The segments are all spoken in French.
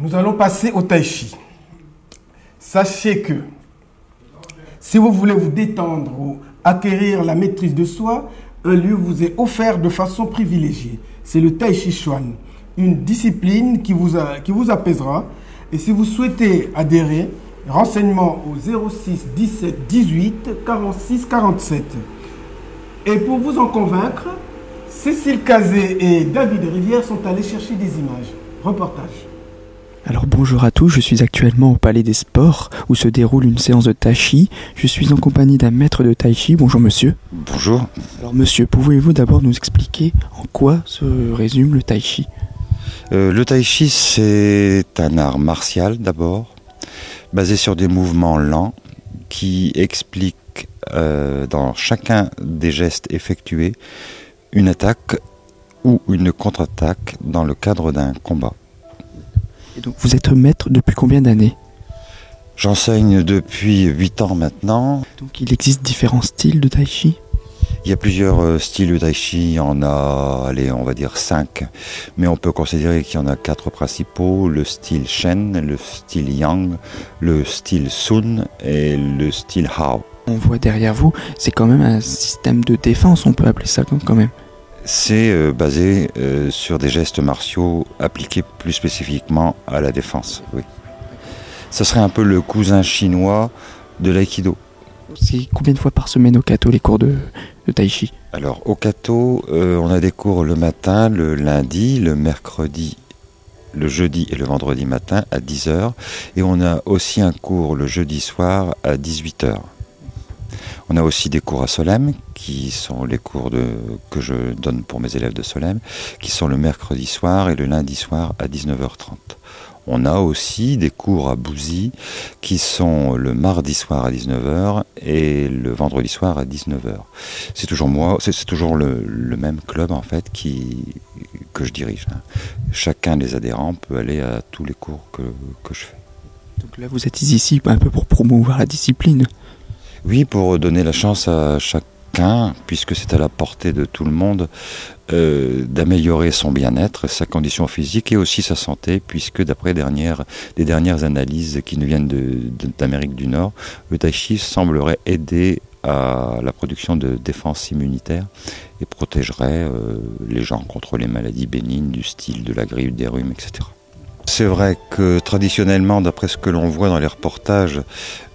Nous allons passer au tai chi. Sachez que si vous voulez vous détendre ou acquérir la maîtrise de soi, un lieu vous est offert de façon privilégiée. C'est le Tai Chi Chuan, une discipline qui vous apaisera. Et si vous souhaitez adhérer, renseignements au 06 17 18 46 47. Et pour vous en convaincre, Cécile Cazé et David Rivière sont allés chercher des images. Reportage. Alors bonjour à tous, je suis actuellement au Palais des Sports où se déroule une séance de tai chi. Je suis en compagnie d'un maître de tai chi. Bonjour monsieur. Bonjour. Alors monsieur, pouvez-vous d'abord nous expliquer en quoi se résume le tai chi? Le tai chi, c'est un art martial d'abord, basé sur des mouvements lents qui expliquent dans chacun des gestes effectués une attaque ou une contre-attaque dans le cadre d'un combat. Et donc vous êtes maître depuis combien d'années? J'enseigne depuis 8 ans maintenant. Donc il existe différents styles de tai chi? Il y a plusieurs styles de tai chi, il y en a, allez, on va dire 5, mais on peut considérer qu'il y en a 4 principaux, le style Shen, le style Yang, le style Sun et le style Hao. On voit derrière vous, c'est quand même un système de défense, on peut appeler ça quand même. C'est basé sur des gestes martiaux appliqués plus spécifiquement à la défense, oui. Ça serait un peu le cousin chinois de l'aïkido. C'est combien de fois par semaine au Kato les cours de tai chi? Alors au Kato, on a des cours le matin, le lundi, le mercredi, le jeudi et le vendredi matin à 10h. Et on a aussi un cours le jeudi soir à 18h. On a aussi des cours à Solem, qui sont les cours que je donne pour mes élèves de Solem, qui sont le mercredi soir et le lundi soir à 19h30. On a aussi des cours à Bouzy, qui sont le mardi soir à 19h et le vendredi soir à 19h. C'est toujours moi, c'est toujours le même club en fait que je dirige. Chacun des adhérents peut aller à tous les cours que je fais. Donc là vous êtes ici un peu pour promouvoir la discipline. Oui, pour donner la chance à chacun, puisque c'est à la portée de tout le monde, d'améliorer son bien-être, sa condition physique et aussi sa santé, puisque d'après les dernières analyses qui nous viennent d'Amérique du Nord, le tai chi semblerait aider à la production de défense immunitaire et protégerait les gens contre les maladies bénignes du style de la grippe, des rhumes, etc. C'est vrai que traditionnellement, d'après ce que l'on voit dans les reportages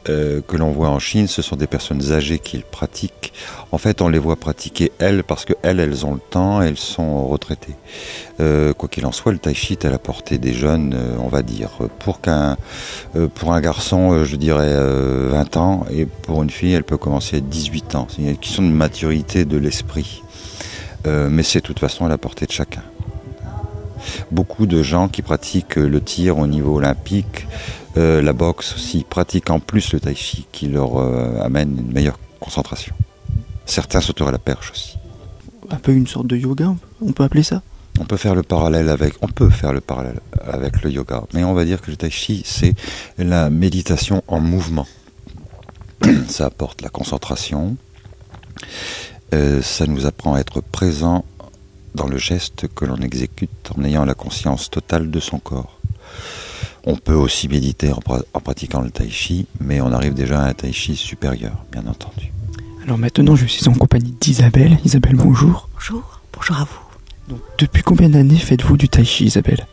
que l'on voit en Chine, ce sont des personnes âgées qui le pratiquent. En fait, on les voit pratiquer parce qu'elles ont le temps, elles sont retraitées. Quoi qu'il en soit, le tai chi est à la portée des jeunes, on va dire. Pour un garçon, je dirais 20 ans, et pour une fille, elle peut commencer à 18 ans. C'est une question de maturité de l'esprit. Mais c'est de toute façon à la portée de chacun. Beaucoup de gens qui pratiquent le tir au niveau olympique, la boxe aussi, pratiquent en plus le tai chi qui leur amène une meilleure concentration. Certains sauteraient à la perche aussi. Un peu une sorte de yoga, on peut appeler ça? On peut faire le parallèle avec le yoga, mais on va dire que le tai chi c'est la méditation en mouvement. Ça apporte la concentration, ça nous apprend à être présent dans le geste que l'on exécute en ayant la conscience totale de son corps. On peut aussi méditer en pratiquant le tai chi, mais on arrive déjà à un tai chi supérieur, bien entendu. Alors maintenant, je suis en compagnie d'Isabelle. Isabelle, bonjour. Bonjour à vous. Donc, depuis combien d'années faites-vous du tai chi, Isabelle?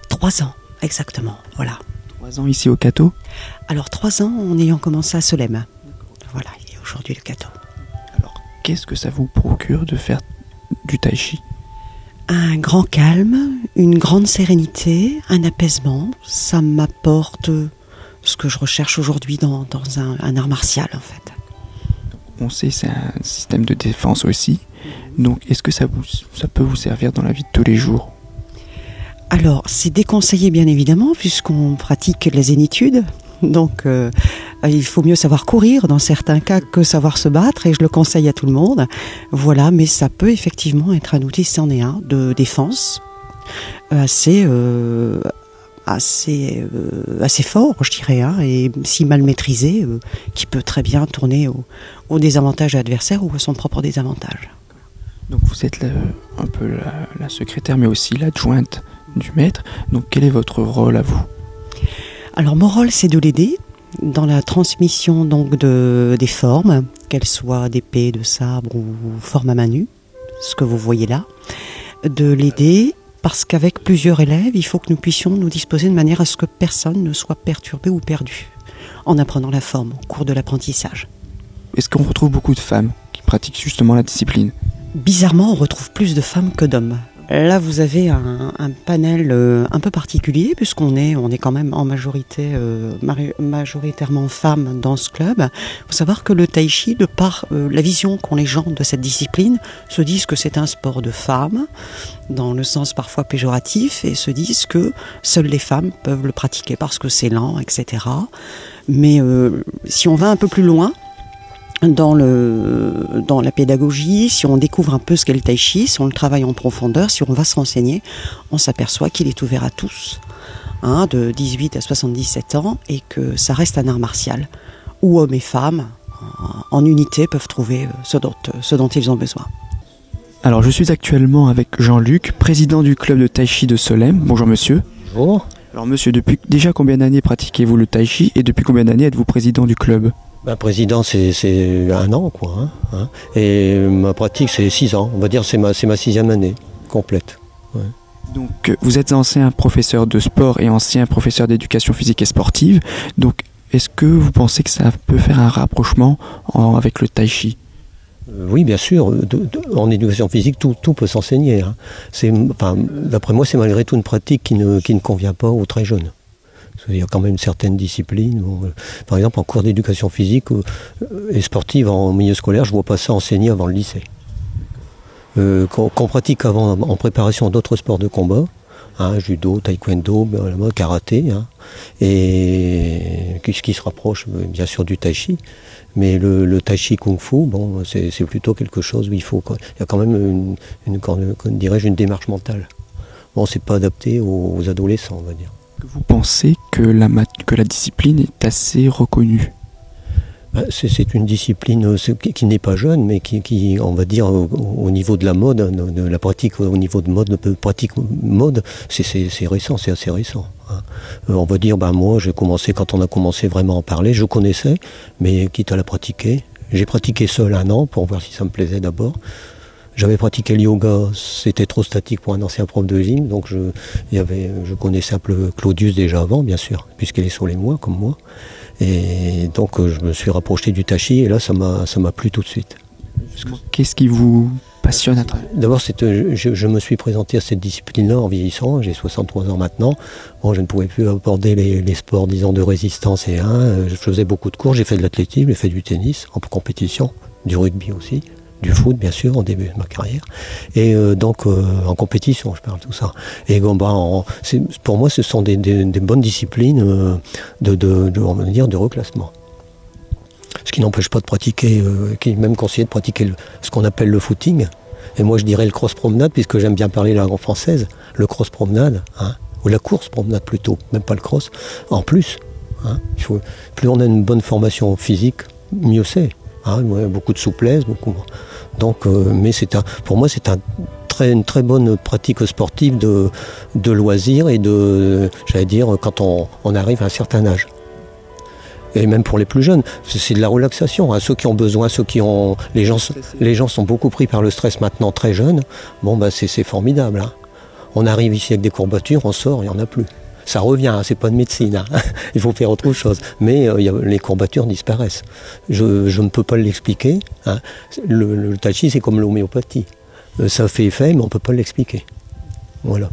3 ans, exactement, voilà. 3 ans ici au Kato? Alors 3 ans en ayant commencé à Solem. Voilà, il est aujourd'hui le Kato. Alors, qu'est-ce que ça vous procure de faire du tai chi? Un grand calme, une grande sérénité, un apaisement. Ça m'apporte ce que je recherche aujourd'hui dans un art martial, en fait. On sait c'est un système de défense aussi. Donc, est-ce que ça peut vous servir dans la vie de tous les jours? Alors, c'est déconseillé, bien évidemment, puisqu'on pratique la zénitude. Donc, il faut mieux savoir courir dans certains cas que savoir se battre, et je le conseille à tout le monde. Voilà, mais ça peut effectivement être un outil, c'en est un, de défense assez fort, je dirais, hein, et si mal maîtrisé, qui peut très bien tourner au désavantage de l'adversaire ou à son propre désavantage. Donc vous êtes un peu la secrétaire, mais aussi l'adjointe du maître. Donc quel est votre rôle à vous? Alors mon rôle, c'est de l'aider dans la transmission donc des formes, qu'elles soient d'épée, de sabre ou forme à main nue, ce que vous voyez là, de l'aider parce qu'avec plusieurs élèves, il faut que nous puissions nous disposer de manière à ce que personne ne soit perturbé ou perdu en apprenant la forme au cours de l'apprentissage. Est-ce qu'on retrouve beaucoup de femmes qui pratiquent justement la discipline? Bizarrement, on retrouve plus de femmes que d'hommes. Là, vous avez un panel un peu particulier, puisqu'on est quand même en majorité, majoritairement femmes dans ce club. Il faut savoir que le tai chi, de par la vision qu'ont les gens de cette discipline, se disent que c'est un sport de femmes, dans le sens parfois péjoratif, et se disent que seules les femmes peuvent le pratiquer parce que c'est lent, etc. Mais si on va un peu plus loin, dans la pédagogie, si on découvre un peu ce qu'est le tai chi, si on le travaille en profondeur, si on va se renseigner, on s'aperçoit qu'il est ouvert à tous, de 18 à 77 ans, et que ça reste un art martial, où hommes et femmes, en unité, peuvent trouver ce dont ils ont besoin. Alors je suis actuellement avec Jean-Luc, président du club de tai chi de Solesmes. Bonjour monsieur. Bonjour. Alors monsieur, depuis déjà combien d'années pratiquez-vous le tai chi et depuis combien d'années êtes-vous président du club? Président, c'est 1 an, quoi. Et ma pratique, c'est 6 ans. On va dire c'est ma 6e année complète. Ouais. Donc, vous êtes ancien professeur de sport et ancien professeur d'éducation physique et sportive. Donc, est-ce que vous pensez que ça peut faire un rapprochement avec le tai chi? Oui, bien sûr. En éducation physique, tout peut s'enseigner. D'après moi, c'est malgré tout une pratique qui ne convient pas aux très jeunes. Il y a quand même une certaine discipline. Par exemple, en cours d'éducation physique et sportive en milieu scolaire, je ne vois pas ça enseigné avant le lycée. Qu'on pratique avant en préparation d'autres sports de combat, judo, taekwondo, karaté, et ce qui se rapproche bien sûr du tai chi. Mais le tai chi kung fu, c'est plutôt quelque chose où il y a quand même une démarche mentale. C'est pas adapté aux adolescents, on va dire. Vous pensez que la discipline est assez reconnue? C'est une discipline qui n'est pas jeune, mais qui on va dire, au niveau de la mode, de la pratique, au niveau de mode, c'est récent, c'est assez récent. On va dire, moi, quand on a commencé vraiment à en parler, je connaissais, mais quitte à la pratiquer, j'ai pratiqué seul 1 an pour voir si ça me plaisait d'abord. J'avais pratiqué le yoga, c'était trop statique pour un ancien prof de gym, donc je connaissais un peu Claudius déjà avant, bien sûr, puisqu'elle est sur les mois, comme moi. Et donc je me suis rapproché du tai chi, et là ça m'a plu tout de suite. Qu'est-ce qui vous passionne à travers? D'abord, je me suis présenté à cette discipline-là en vieillissant, j'ai 63 ans maintenant. Je ne pouvais plus aborder les sports, disons, de résistance je faisais beaucoup de cours, j'ai fait de l'athlétisme, j'ai fait du tennis en compétition, du rugby aussi. Du foot, bien sûr, au début de ma carrière. Et donc, en compétition, je parle de tout ça. Et pour moi, ce sont des bonnes disciplines on va dire, de reclassement. Ce qui n'empêche pas de pratiquer, qui est même conseillé de pratiquer ce qu'on appelle le footing. Et moi, je dirais le cross-promenade, puisque j'aime bien parler la langue française. Le cross-promenade, ou la course-promenade plutôt, même pas le cross. En plus, plus on a une bonne formation physique, mieux c'est. Beaucoup de souplesse, beaucoup. Donc, mais pour moi, c'est une très bonne pratique sportive de loisirs et j'allais dire, quand on arrive à un certain âge. Et même pour les plus jeunes, c'est de la relaxation. Ceux qui ont besoin, les gens sont beaucoup pris par le stress maintenant, très jeunes. C'est formidable. On arrive ici avec des courbatures, on sort, il n'y en a plus. Ça revient, c'est pas de médecine, il faut faire autre chose. Mais les courbatures disparaissent. Je ne peux pas l'expliquer. Le tai chi, c'est comme l'homéopathie. Ça fait effet, mais on ne peut pas l'expliquer. Voilà.